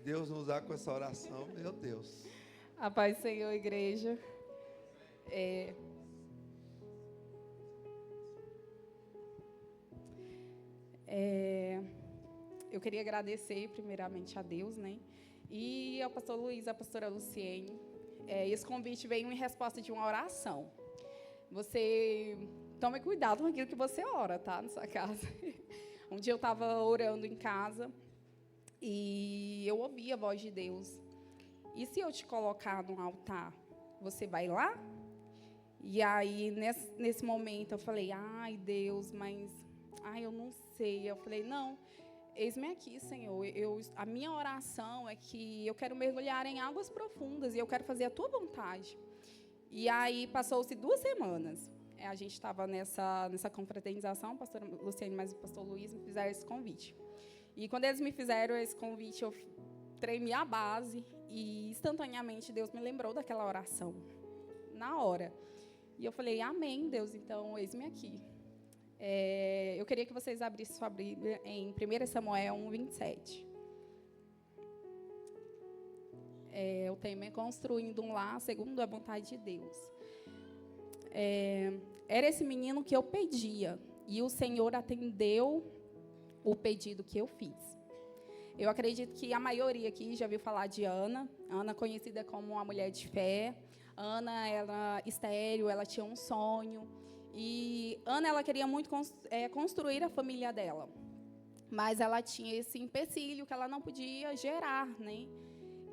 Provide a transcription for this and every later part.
Deus nos dá com essa oração, meu Deus. A paz do Senhor, igreja. Eu queria agradecer primeiramente a Deus, né? E ao pastor Luiz, à pastora Luciene. Esse convite veio em resposta de uma oração. Você tome cuidado com aquilo que você ora, tá? Na sua casa. Um dia eu estava orando em casa e eu ouvi a voz de Deus. E se eu te colocar no altar, você vai lá? E aí, nesse momento, eu falei, ai, Deus, mas... Ai, eu não sei. Eu falei, não, eis-me aqui, Senhor. A minha oração é que eu quero mergulhar em águas profundas e eu quero fazer a Tua vontade. E aí, passou-se 2 semanas. A gente estava nessa confraternização, a pastora Luciene mais o pastor Luiz me fizeram esse convite. E quando eles me fizeram esse convite, eu tremi a base e, instantaneamente, Deus me lembrou daquela oração. Na hora. E eu falei, amém, Deus, então, eis-me aqui. Eu queria que vocês abrissem sua Bíblia em 1 Samuel 1:27. O tema é construindo um lar segundo a vontade de Deus. Era esse menino que eu pedia, e o Senhor atendeu o pedido que eu fiz. Eu acredito que a maioria aqui já ouviu falar de Ana. Ana, conhecida como uma mulher de fé. Ana, ela estéril, ela tinha um sonho. E Ana, ela queria muito construir a família dela. Mas ela tinha esse empecilho que ela não podia gerar, né?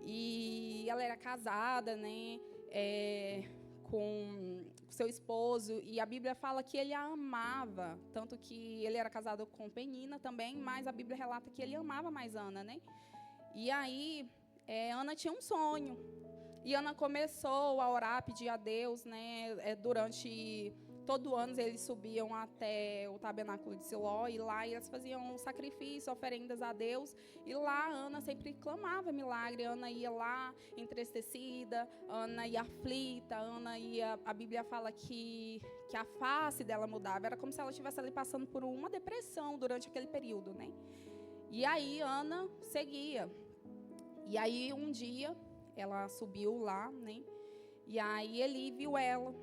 E ela era casada, né? Com seu esposo. E a Bíblia fala que ele a amava. Tanto que ele era casado com Penina também, mas a Bíblia relata que ele amava mais Ana, né? E aí, Ana tinha um sonho. E Ana começou a orar, a pedir a Deus, né? Durante todo ano eles subiam até o tabernáculo de Siló e lá eles faziam sacrifício, oferendas a Deus. E lá Ana sempre clamava milagre. Ana ia lá entristecida, Ana ia aflita, Ana ia... A Bíblia fala que a face dela mudava. Era como se ela estivesse ali passando por uma depressão durante aquele período, né? E aí Ana seguia. E aí um dia ela subiu lá, né? E aí Eli viu ela.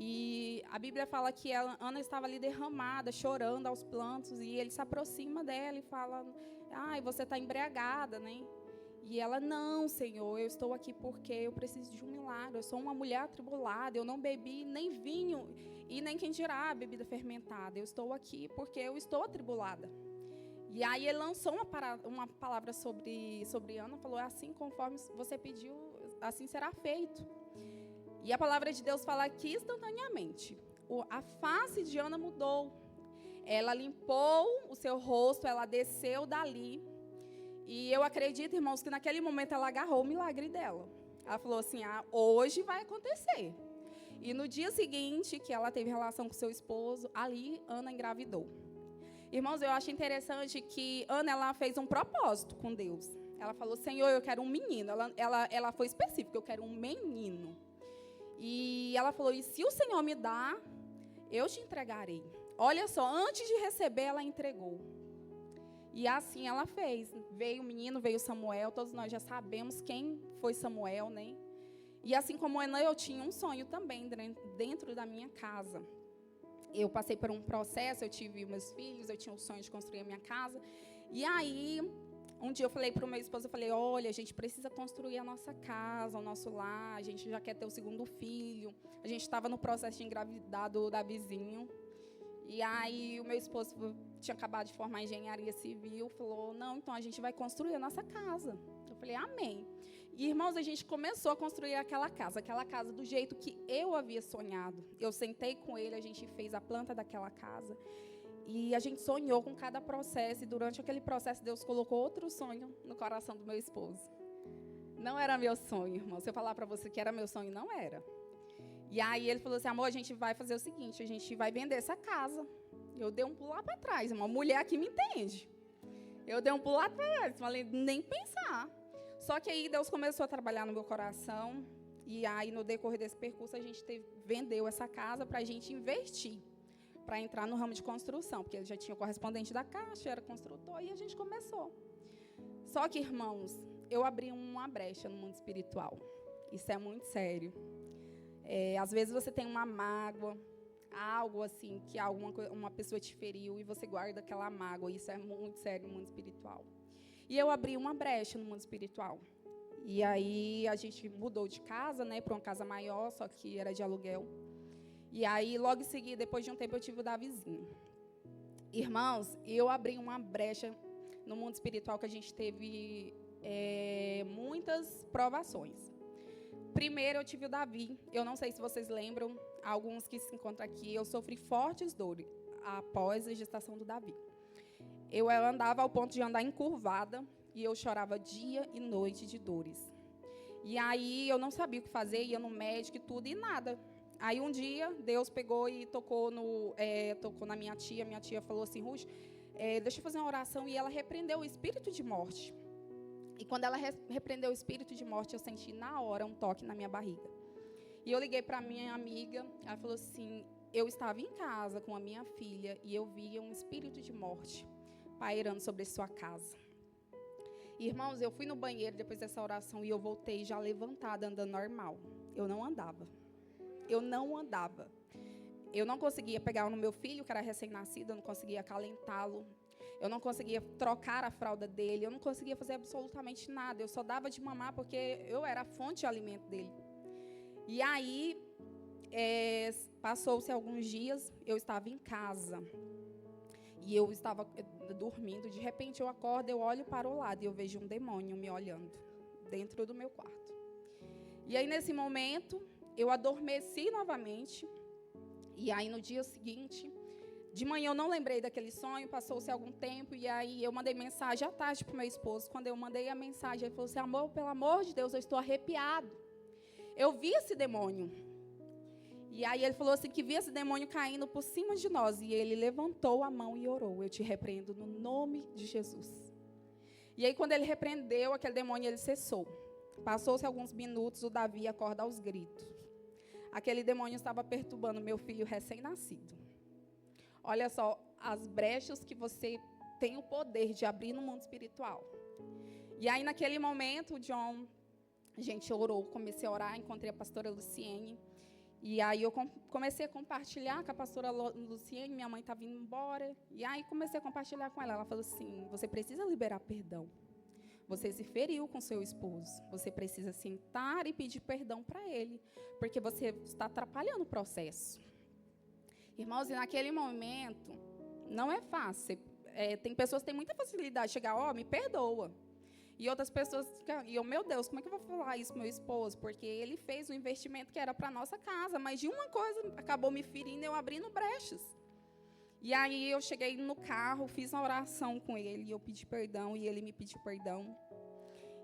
E a Bíblia fala que Ana estava ali derramada, chorando aos prantos. E ele se aproxima dela e fala, ai, você está embriagada, né? E ela, não, Senhor, eu estou aqui porque eu preciso de um milagre. Eu sou uma mulher atribulada, eu não bebi nem vinho e nem quem dirá bebida fermentada. Eu estou aqui porque eu estou atribulada. E aí ele lançou uma palavra sobre Ana, falou, assim conforme você pediu, assim será feito. E a palavra de Deus fala que instantaneamente a face de Ana mudou. Ela limpou o seu rosto, ela desceu dali. E eu acredito, irmãos, que naquele momento ela agarrou o milagre dela. Ela falou assim, hoje vai acontecer. E no dia seguinte, que ela teve relação com seu esposo, ali Ana engravidou. Irmãos, eu acho interessante que Ana, ela fez um propósito com Deus. Ela falou, Senhor, eu quero um menino. Ela foi específica, eu quero um menino. E ela falou, e se o Senhor me dá, eu te entregarei. Olha só, antes de receber, ela entregou. E assim ela fez. Veio o menino, veio Samuel, todos nós já sabemos quem foi Samuel, né? E assim como Ana, eu tinha um sonho também dentro da minha casa. Eu passei por um processo, eu tive meus filhos, eu tinha o sonho de construir a minha casa. E aí, um dia eu falei para o meu esposo, eu falei, olha, a gente precisa construir a nossa casa, o nosso lar, a gente já quer ter o 2º filho. A gente estava no processo de engravidar do Davizinho. E aí, o meu esposo tinha acabado de formar engenharia civil, falou, não, então a gente vai construir a nossa casa. Eu falei, amém. E, irmãos, a gente começou a construir aquela casa do jeito que eu havia sonhado. Eu sentei com ele, a gente fez a planta daquela casa. E a gente sonhou com cada processo. E durante aquele processo, Deus colocou outro sonho no coração do meu esposo. Não era meu sonho, irmão. Se eu falar para você que era meu sonho, não era. E aí ele falou assim, amor, a gente vai fazer o seguinte, a gente vai vender essa casa. Eu dei um pulo lá para trás, uma mulher aqui me entende. Eu dei um pulo lá para trás, falei, nem pensar. Só que aí Deus começou a trabalhar no meu coração. E aí, no decorrer desse percurso, a gente vendeu essa casa para a gente investir. Para entrar no ramo de construção. Porque ele já tinha o correspondente da Caixa, era construtor, e a gente começou. Só que, irmãos, eu abri uma brecha no mundo espiritual. Isso é muito sério. Às vezes você tem uma mágoa, algo assim, que uma pessoa te feriu e você guarda aquela mágoa. Isso é muito sério no mundo espiritual. E eu abri uma brecha no mundo espiritual. E aí a gente mudou de casa, né, para uma casa maior, só que era de aluguel. E aí, logo em seguida, depois de um tempo, eu tive o Davizinho. Irmãos, eu abri uma brecha no mundo espiritual que a gente teve muitas provações. Primeiro, eu tive o Davi. Eu não sei se vocês lembram, alguns que se encontram aqui, eu sofri fortes dores após a gestação do Davi. Eu andava ao ponto de andar encurvada e eu chorava dia e noite de dores. E aí, eu não sabia o que fazer, ia no médico e tudo, e nada. Aí, um dia, Deus pegou e tocou na minha tia. Minha tia falou assim, Ruth, deixa eu fazer uma oração. E ela repreendeu o espírito de morte. E quando ela repreendeu o espírito de morte, eu senti na hora um toque na minha barriga. E eu liguei para minha amiga, ela falou assim, eu estava em casa com a minha filha e eu via um espírito de morte pairando sobre sua casa. Irmãos, eu fui no banheiro depois dessa oração e eu voltei já levantada, andando normal. Eu não andava. Eu não conseguia pegar no meu filho, que era recém-nascido, eu não conseguia acalentá-lo. Eu não conseguia trocar a fralda dele, eu não conseguia fazer absolutamente nada. Eu só dava de mamar porque eu era a fonte de alimento dele. E aí, passou-se alguns dias, eu estava em casa. E eu estava dormindo. De repente, eu acordo, eu olho para o lado e eu vejo um demônio me olhando dentro do meu quarto. E aí, nesse momento, eu adormeci novamente. E aí, no dia seguinte, de manhã eu não lembrei daquele sonho, passou-se algum tempo, e aí eu mandei mensagem à tarde para o meu esposo. Quando eu mandei a mensagem, ele falou assim, amor, pelo amor de Deus, eu estou arrepiado. Eu vi esse demônio. E aí ele falou assim, que via esse demônio caindo por cima de nós. E ele levantou a mão e orou, eu te repreendo no nome de Jesus. E aí quando ele repreendeu, aquele demônio, ele cessou. Passou-se alguns minutos, o Davi acorda aos gritos. Aquele demônio estava perturbando meu filho recém-nascido. Olha só, as brechas que você tem o poder de abrir no mundo espiritual. E aí, naquele momento, o John, a gente orou, comecei a orar, encontrei a pastora Luciene. E aí, eu comecei a compartilhar com a pastora Luciene, minha mãe estava indo embora. E aí, comecei a compartilhar com ela. Ela falou assim, você precisa liberar perdão. Você se feriu com seu esposo. Você precisa sentar e pedir perdão para ele. Porque você está atrapalhando o processo. Irmãos, e naquele momento, não é fácil. Tem pessoas que têm muita facilidade de chegar, me perdoa. E outras pessoas ficam, meu Deus, como é que eu vou falar isso pro meu esposo? Porque ele fez um investimento que era para a nossa casa, mas de uma coisa acabou me ferindo, eu abrindo brechas. E aí eu cheguei no carro, fiz uma oração com ele, eu pedi perdão e ele me pediu perdão.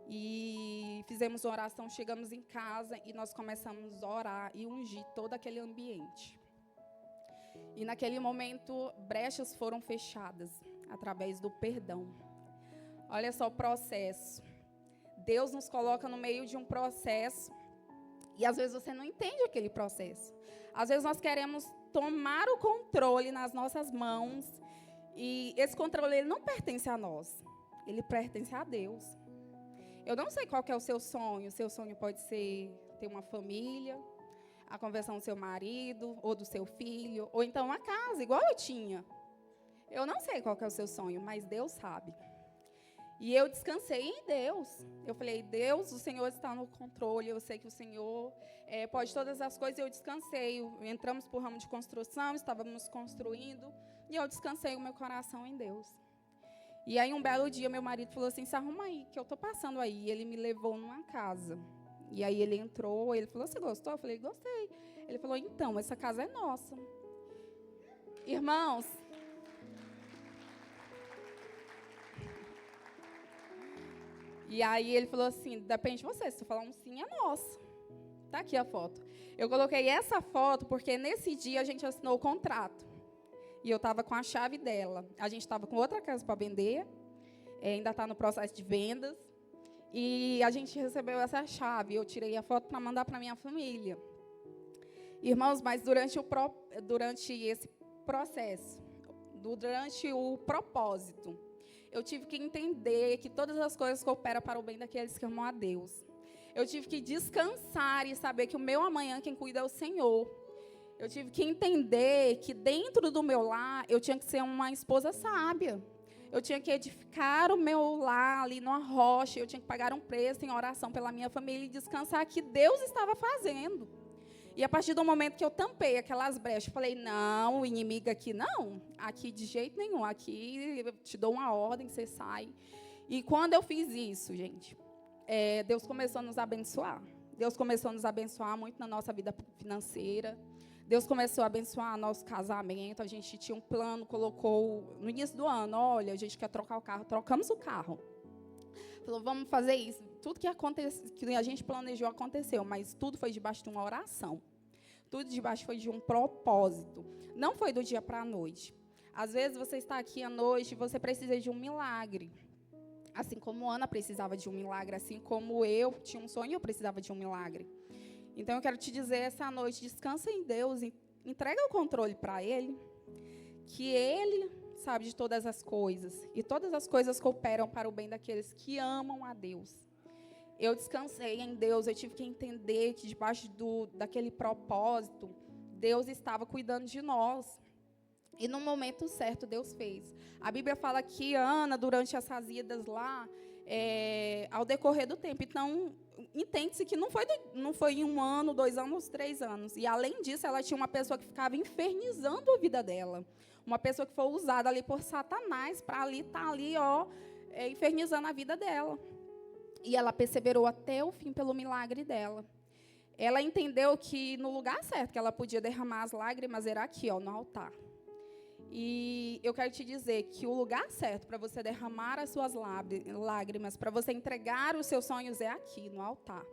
E fizemos uma oração, chegamos em casa e nós começamos a orar e ungir todo aquele ambiente. E naquele momento, brechas foram fechadas através do perdão. Olha só o processo. Deus nos coloca no meio de um processo e às vezes você não entende aquele processo. Às vezes nós queremos tomar o controle nas nossas mãos e esse controle ele não pertence a nós. Ele pertence a Deus. Eu não sei qual que é o seu sonho. O seu sonho pode ser ter uma família, a conversão do seu marido, ou do seu filho, ou então uma casa, igual eu tinha. Eu não sei qual que é o seu sonho, mas Deus sabe. E eu descansei em Deus. Eu falei, Deus, o Senhor está no controle, eu sei que o Senhor pode todas as coisas, e eu descansei. Entramos para o ramo de construção, estávamos construindo, e eu descansei o meu coração em Deus. E aí, um belo dia, meu marido falou assim, se arruma aí, que eu estou passando aí. E ele me levou numa casa. E aí ele entrou, ele falou, você gostou? Eu falei, gostei. Ele falou, então, essa casa é nossa. Irmãos, e aí ele falou assim, depende de você, se você falar um sim, é nosso. Tá aqui a foto. Eu coloquei essa foto porque nesse dia a gente assinou o contrato. E eu estava com a chave dela. A gente estava com outra casa para vender, ainda está no processo de vendas. E a gente recebeu essa chave. Eu tirei a foto para mandar para minha família. Irmãos, mas durante esse processo, durante o propósito, eu tive que entender que todas as coisas cooperam para o bem daqueles que amam a Deus. Eu tive que descansar e saber que o meu amanhã quem cuida é o Senhor. Eu tive que entender que dentro do meu lar eu tinha que ser uma esposa sábia. Eu tinha que edificar o meu lar ali numa rocha. Eu tinha que pagar um preço em oração pela minha família e descansar que Deus estava fazendo. E a partir do momento que eu tampei aquelas brechas, falei, não, o inimigo aqui não. Aqui de jeito nenhum. Aqui eu te dou uma ordem, você sai. E quando eu fiz isso, gente, Deus começou a nos abençoar. Deus começou a nos abençoar muito na nossa vida financeira. Deus começou a abençoar nosso casamento. A gente tinha um plano, colocou no início do ano, olha, a gente quer trocar o carro. Trocamos o carro. Falou, vamos fazer isso. Tudo que a gente planejou aconteceu, mas tudo foi debaixo de uma oração. Tudo debaixo foi de um propósito. Não foi do dia para a noite. Às vezes você está aqui à noite e você precisa de um milagre. Assim como Ana precisava de um milagre, assim como eu tinha um sonho, eu precisava de um milagre. Então, eu quero te dizer essa noite, descansa em Deus, entrega o controle para Ele, que Ele sabe de todas as coisas, e todas as coisas cooperam para o bem daqueles que amam a Deus. Eu descansei em Deus, eu tive que entender que debaixo daquele propósito, Deus estava cuidando de nós. E no momento certo, Deus fez. A Bíblia fala que Ana, durante essas idas lá, ao decorrer do tempo, então, entende-se que não foi em 1 ano, 2 anos, 3 anos. E, além disso, ela tinha uma pessoa que ficava infernizando a vida dela. Uma pessoa que foi usada ali por Satanás para ali estar ali, infernizando a vida dela. E ela perseverou até o fim pelo milagre dela. Ela entendeu que no lugar certo que ela podia derramar as lágrimas era aqui, no altar. E eu quero te dizer que o lugar certo para você derramar as suas lágrimas, para você entregar os seus sonhos é aqui, no altar.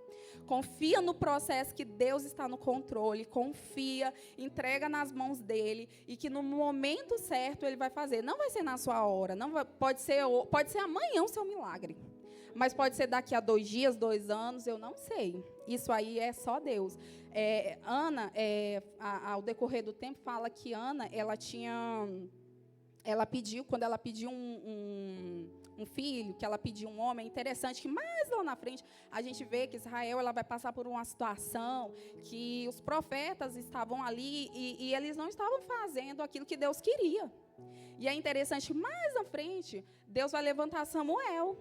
Confia no processo que Deus está no controle, confia, entrega nas mãos dele e que no momento certo ele vai fazer. Não vai ser na sua hora, pode ser amanhã o seu milagre. Mas pode ser daqui a 2 dias, 2 anos, eu não sei. Isso aí é só Deus. Ana, ao decorrer do tempo, fala que Ana, quando ela pediu um filho, que ela pediu um homem, é interessante que mais lá na frente, a gente vê que Israel ela vai passar por uma situação que os profetas estavam ali e eles não estavam fazendo aquilo que Deus queria. E é interessante, mais à frente, Deus vai levantar Samuel.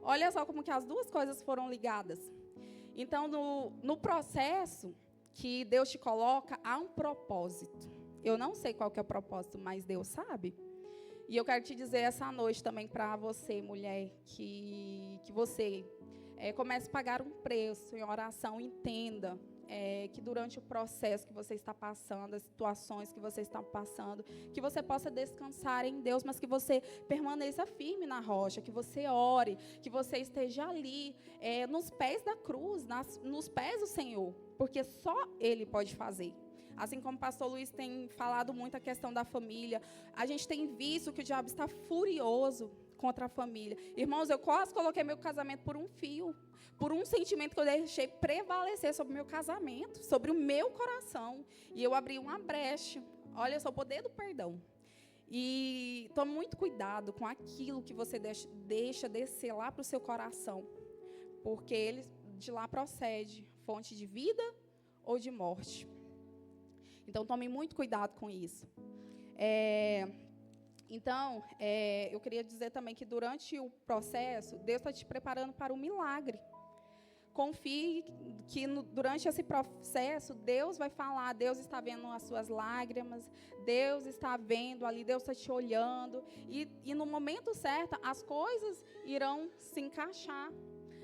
Olha só como que as duas coisas foram ligadas. Então, no processo que Deus te coloca, há um propósito. Eu não sei qual que é o propósito, mas Deus sabe. E eu quero te dizer essa noite também para você, mulher, que você comece a pagar um preço em oração, entenda que durante o processo que você está passando, as situações que você está passando, que você possa descansar em Deus, mas que você permaneça firme na rocha, que você ore, que você esteja ali, nos pés da cruz, nos pés do Senhor, porque só Ele pode fazer. Assim como o pastor Luiz tem falado muito a questão da família, a gente tem visto que o diabo está furioso contra a família. Irmãos, eu quase coloquei meu casamento por um fio, por um sentimento que eu deixei prevalecer sobre o meu casamento, sobre o meu coração. E eu abri uma brecha. Olha só, o poder do perdão. E tome muito cuidado com aquilo que você deixa descer lá para o seu coração, porque ele de lá procede fonte de vida ou de morte. Então, tome muito cuidado com isso. Então, eu queria dizer também que durante o processo, Deus está te preparando para o milagre. Confie que durante esse processo, Deus vai falar, Deus está vendo as suas lágrimas, Deus está vendo ali, Deus está te olhando. E no momento certo, as coisas irão se encaixar.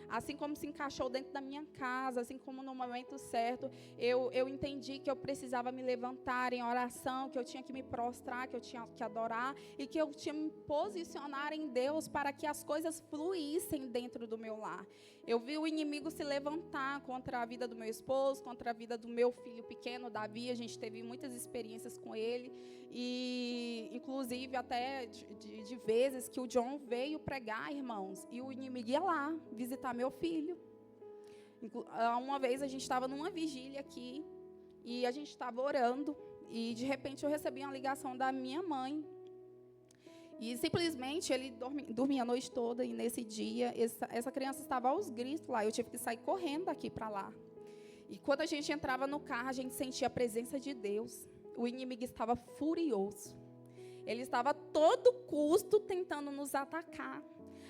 Assim como se encaixou dentro da minha casa, assim como no momento certo, eu entendi que eu precisava me levantar em oração, que eu tinha que me prostrar, que eu tinha que adorar e que eu tinha que me posicionar em Deus para que as coisas fluíssem dentro do meu lar. Eu vi o inimigo se levantar contra a vida do meu esposo, contra a vida do meu filho pequeno, Davi. A gente teve muitas experiências com ele. E, inclusive, até de vezes que o John veio pregar, irmãos, e o inimigo ia lá visitar meu filho. Uma vez a gente estava numa vigília aqui, e a gente estava orando, e de repente eu recebi uma ligação da minha mãe. E simplesmente ele dormia a noite toda, e nesse dia, essa criança estava aos gritos lá. Eu tive que sair correndo daqui para lá. E quando a gente entrava no carro, a gente sentia a presença de Deus. O inimigo estava furioso. Ele estava a todo custo tentando nos atacar.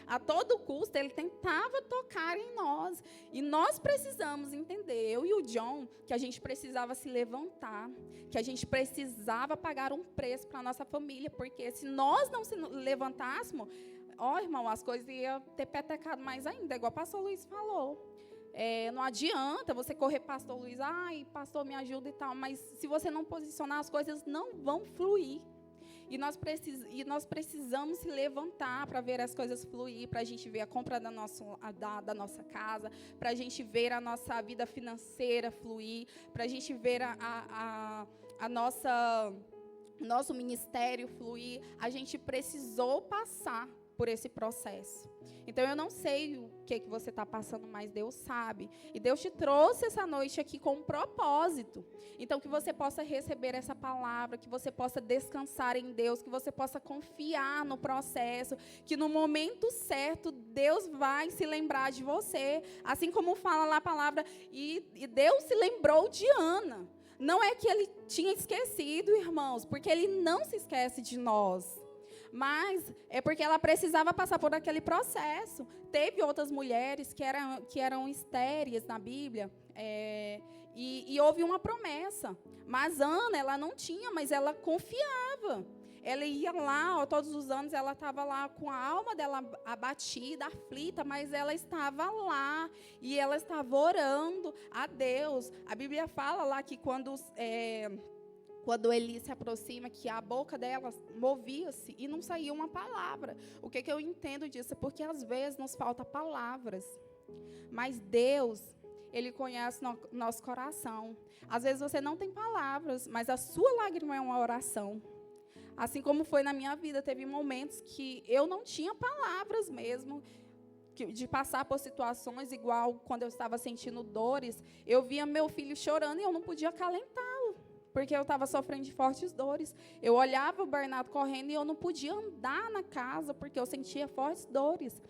A todo custo, ele tentava tocar em nós. E nós precisamos entender, eu e o John, que a gente precisava se levantar, que a gente precisava pagar um preço para a nossa família, porque se nós não se levantássemos, irmão, as coisas iam ter petecado mais ainda, igual o pastor Luiz falou. Não adianta você correr, pastor Luiz, pastor, me ajuda e tal, mas se você não posicionar, as coisas não vão fluir. E nós precisamos se levantar para ver as coisas fluir, para a gente ver a compra da nossa casa, para a gente ver a nossa vida financeira fluir, para a gente ver nosso ministério fluir. A gente precisou passar por esse processo. Então, eu não sei o que você está passando, mas Deus sabe. E Deus te trouxe essa noite aqui com um propósito. Então, que você possa receber essa palavra, que você possa descansar em Deus, que você possa confiar no processo, que no momento certo, Deus vai se lembrar de você. Assim como fala lá a palavra, e Deus se lembrou de Ana. Não é que ele tinha esquecido, irmãos, porque ele não se esquece de nós. Mas é porque ela precisava passar por aquele processo. Teve outras mulheres que eram estéreis na Bíblia, e houve uma promessa. Mas Ana, ela não tinha, mas ela confiava. Ela ia lá, todos os anos, ela estava lá com a alma dela abatida, aflita, mas ela estava lá, e ela estava orando a Deus. A Bíblia fala lá que quando Eli se aproxima, que a boca dela movia-se e não saía uma palavra. O que eu entendo disso? É porque às vezes nos falta palavras. Mas Deus, Ele conhece nosso coração. Às vezes você não tem palavras, mas a sua lágrima é uma oração. Assim como foi na minha vida, teve momentos que eu não tinha palavras mesmo, de passar por situações igual quando eu estava sentindo dores. Eu via meu filho chorando e eu não podia acalentá-lo, porque eu estava sofrendo de fortes dores. Eu olhava o Bernardo correndo e eu não podia andar na casa, porque eu sentia fortes dores.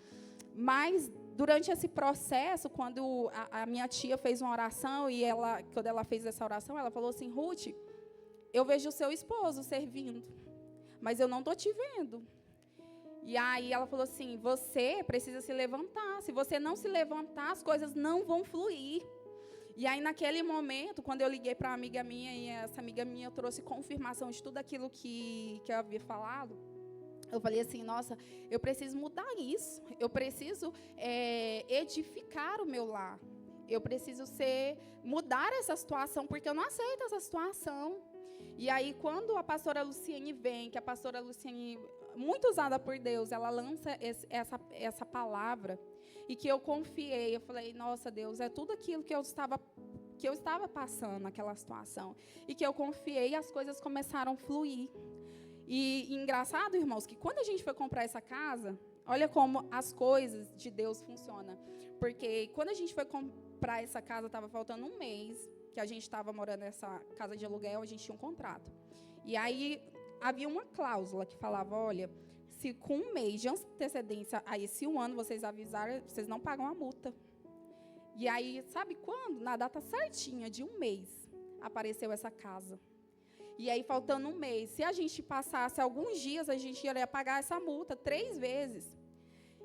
Mas, durante esse processo, quando a minha tia fez uma oração, e quando ela fez essa oração, ela falou assim: Ruth, eu vejo o seu esposo servindo, mas eu não estou te vendo. E aí ela falou assim: você precisa se levantar. Se você não se levantar, as coisas não vão fluir. E aí, naquele momento, quando eu liguei para uma amiga minha, e essa amiga minha trouxe confirmação de tudo aquilo que eu havia falado, eu falei assim: nossa, eu preciso mudar isso. Eu preciso edificar o meu lar. Eu preciso mudar essa situação, porque eu não aceito essa situação. E aí, quando a pastora Luciane vem, que a pastora Luciane, muito usada por Deus, ela lança essa palavra, e que eu confiei, eu falei: nossa, Deus, é tudo aquilo que eu estava passando naquela situação. E que eu confiei, e as coisas começaram a fluir. E engraçado, irmãos, que quando a gente foi comprar essa casa, olha como as coisas de Deus funcionam. Porque quando a gente foi comprar essa casa, estava faltando um mês que a gente estava morando nessa casa de aluguel, a gente tinha um contrato. E aí havia uma cláusula que falava: olha, se com um mês de antecedência a esse ano vocês avisarem, vocês não pagam a multa. E aí, sabe quando? Na data certinha de um mês, apareceu essa casa. E aí, faltando um mês, se a gente passasse alguns dias, a gente iria pagar essa multa 3 vezes.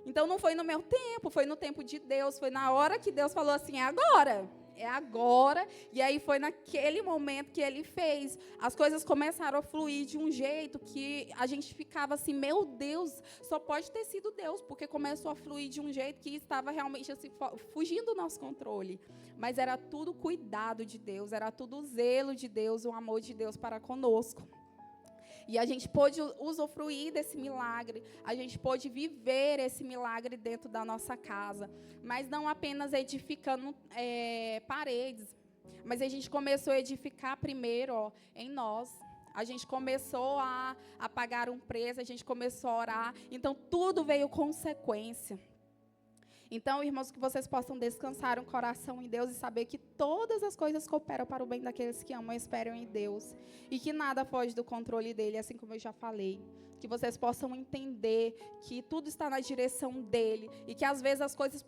Então, não foi no meu tempo, foi no tempo de Deus, foi na hora que Deus falou assim: é agora. E aí foi naquele momento que Ele fez. As coisas começaram a fluir de um jeito que a gente ficava assim: meu Deus, só pode ter sido Deus, porque começou a fluir de um jeito que estava realmente assim, fugindo do nosso controle. Mas era tudo cuidado de Deus, era tudo zelo de Deus, o amor de Deus para conosco. E a gente pôde usufruir desse milagre, a gente pôde viver esse milagre dentro da nossa casa. Mas não apenas edificando paredes, mas a gente começou a edificar primeiro em nós. A gente começou a pagar um preço, a gente começou a orar. Então, tudo veio consequência. Então, irmãos, que vocês possam descansar o coração em Deus e saber que todas as coisas cooperam para o bem daqueles que amam e esperam em Deus. E que nada foge do controle dele, assim como eu já falei. Que vocês possam entender que tudo está na direção dele. E que às vezes as coisas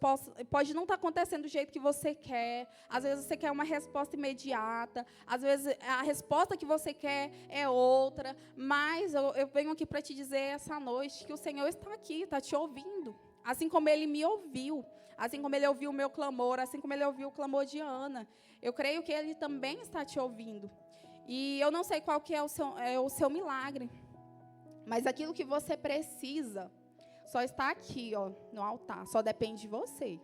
pode não estar acontecendo do jeito que você quer. Às vezes você quer uma resposta imediata. Às vezes a resposta que você quer é outra. Mas eu venho aqui para te dizer essa noite que o Senhor está aqui, está te ouvindo. Assim como Ele me ouviu. Assim como Ele ouviu o meu clamor. Assim como Ele ouviu o clamor de Ana. Eu creio que Ele também está te ouvindo. E eu não sei qual que é o seu milagre. Mas aquilo que você precisa só está aqui, ó, no altar. Só depende de você.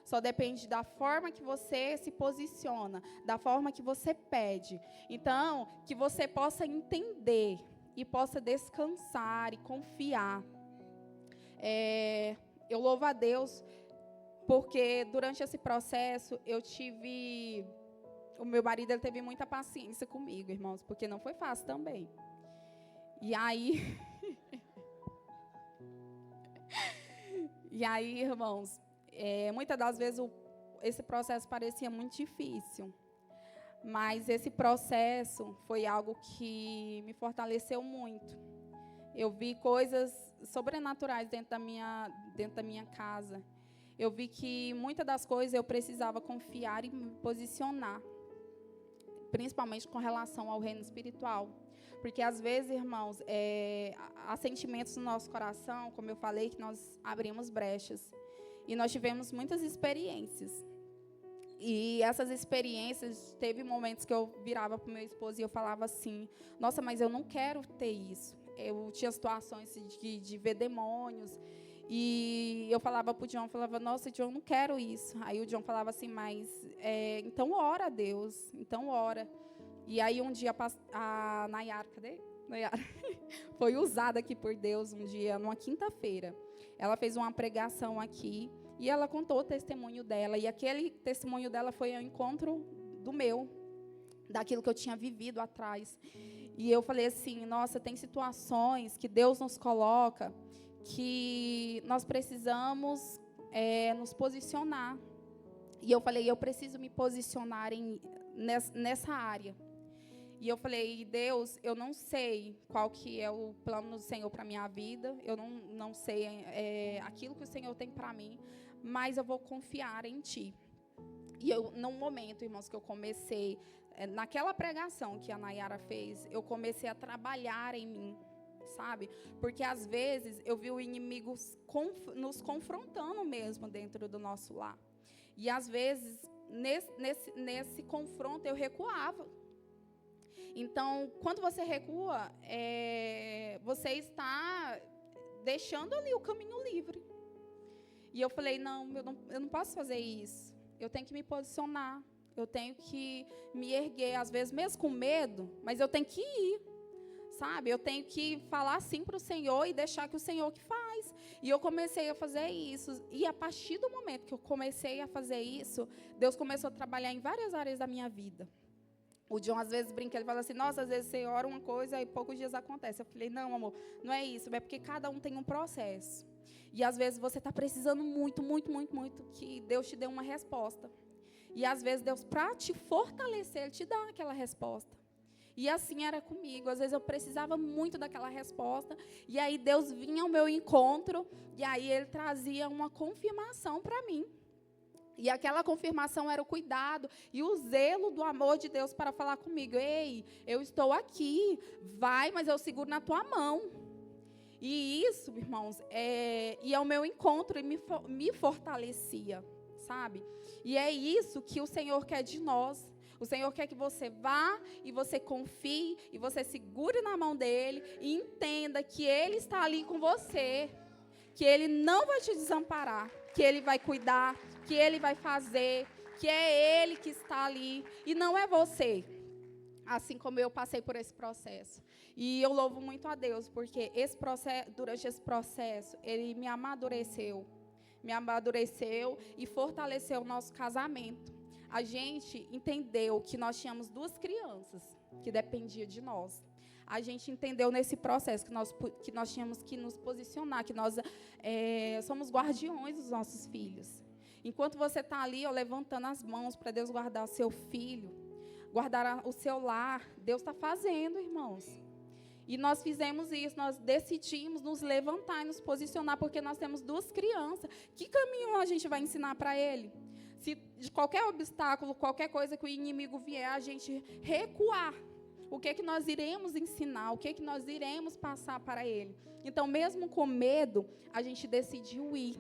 Só depende da forma que você se posiciona, da forma que você pede. Então, que você possa entender e possa descansar e confiar. Eu louvo a Deus porque durante esse processo o meu marido ele teve muita paciência comigo, irmãos, porque não foi fácil também. E aí, irmãos, muitas das vezes esse processo parecia muito difícil, mas esse processo foi algo que me fortaleceu muito. Eu vi coisas sobrenaturais dentro da minha casa. Eu vi que muitas das coisas eu precisava confiar e me posicionar, principalmente com relação ao reino espiritual. Porque, às vezes, irmãos, há sentimentos no nosso coração, como eu falei, que nós abrimos brechas. E nós tivemos muitas experiências. E essas experiências, teve momentos que eu virava para o meu esposo e eu falava assim, nossa, mas eu não quero ter isso. Eu tinha situações de ver demônios. E eu falava para o John, nossa, John, eu não quero isso. Aí o John falava assim, mas, então ora a Deus, então ora. E aí um dia a Nayara, cadê? Nayara foi usada aqui por Deus um dia, numa quinta-feira. Ela fez uma pregação aqui e ela contou o testemunho dela. E aquele testemunho dela foi ao encontro daquilo que eu tinha vivido atrás. E eu falei assim, nossa, tem situações que Deus nos coloca que nós precisamos nos posicionar. E eu falei, eu preciso me posicionar nessa área. E eu falei, Deus, eu não sei qual que é o plano do Senhor para a minha vida, eu não sei aquilo que o Senhor tem para mim, mas eu vou confiar em Ti. E num momento, irmãos, que eu comecei, naquela pregação que a Nayara fez, eu comecei a trabalhar em mim, sabe? Porque às vezes eu vi o inimigo nos confrontando mesmo dentro do nosso lar. E às vezes, nesse confronto, eu recuava. Então, quando você recua, você está deixando ali o caminho livre. E eu falei, eu não posso fazer isso. Eu tenho que me posicionar. Eu tenho que me erguer, às vezes mesmo com medo, mas eu tenho que ir. Sabe? Eu tenho que falar sim para o Senhor e deixar que o Senhor que faz. E eu comecei a fazer isso. E a partir do momento que eu comecei a fazer isso, Deus começou a trabalhar em várias áreas da minha vida. O John às vezes brinca, ele fala assim, nossa, às vezes você ora uma coisa e poucos dias acontece. Eu falei, não, amor, não é isso, é porque cada um tem um processo. E às vezes você está precisando muito, muito, muito, muito que Deus te dê uma resposta. E às vezes Deus, para te fortalecer, Ele te dá aquela resposta. E assim era comigo, às vezes eu precisava muito daquela resposta. E aí Deus vinha ao meu encontro e aí Ele trazia uma confirmação para mim. E aquela confirmação era o cuidado e o zelo do amor de Deus para falar comigo. Ei, eu estou aqui, vai, mas eu seguro na tua mão. E isso, irmãos, ia ao meu encontro e me fortalecia, sabe? E é isso que o Senhor quer de nós. O Senhor quer que você vá e você confie e você segure na mão dEle e entenda que Ele está ali com você, que Ele não vai te desamparar, que Ele vai cuidar, que Ele vai fazer, que é Ele que está ali e não é você. Assim como eu passei por esse processo. E eu louvo muito a Deus, porque durante esse processo, Ele me amadureceu e fortaleceu o nosso casamento. A gente entendeu que nós tínhamos 2 crianças que dependiam de nós. a gente entendeu nesse processo que nós tínhamos que nos posicionar, que nós somos guardiões dos nossos filhos. Enquanto você está ali, levantando as mãos para Deus guardar o seu filho, guardar o seu lar, Deus está fazendo, irmãos. E nós fizemos isso, nós decidimos nos levantar e nos posicionar, porque nós temos 2 crianças. Que caminho a gente vai ensinar para ele? Se de qualquer obstáculo, qualquer coisa que o inimigo vier, a gente recuar, o que nós iremos ensinar, o que nós iremos passar para ele? Então, mesmo com medo, a gente decidiu ir.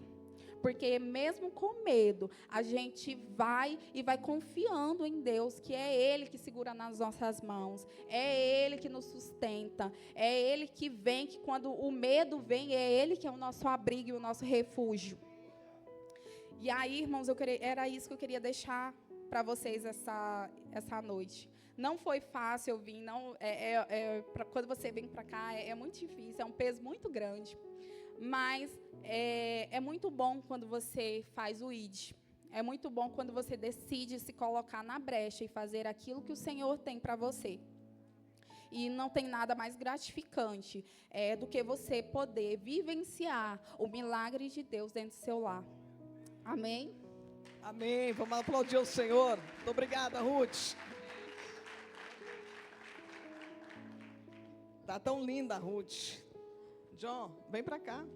Porque mesmo com medo, a gente vai confiando em Deus, que é Ele que segura nas nossas mãos, é Ele que nos sustenta, é Ele que vem, que quando o medo vem, é Ele que é o nosso abrigo e o nosso refúgio. E aí, irmãos, era isso que eu queria deixar para vocês essa noite. Não foi fácil eu vir, quando você vem para cá, é muito difícil, é um peso muito grande. Mas é muito bom quando você faz o ID. É muito bom quando você decide se colocar na brecha e fazer aquilo que o Senhor tem para você. E não tem nada mais gratificante do que você poder vivenciar o milagre de Deus dentro do seu lar. Amém? Amém. Vamos aplaudir o Senhor. Muito obrigada, Ruth. Tá tão linda, Ruth. John, vem para cá.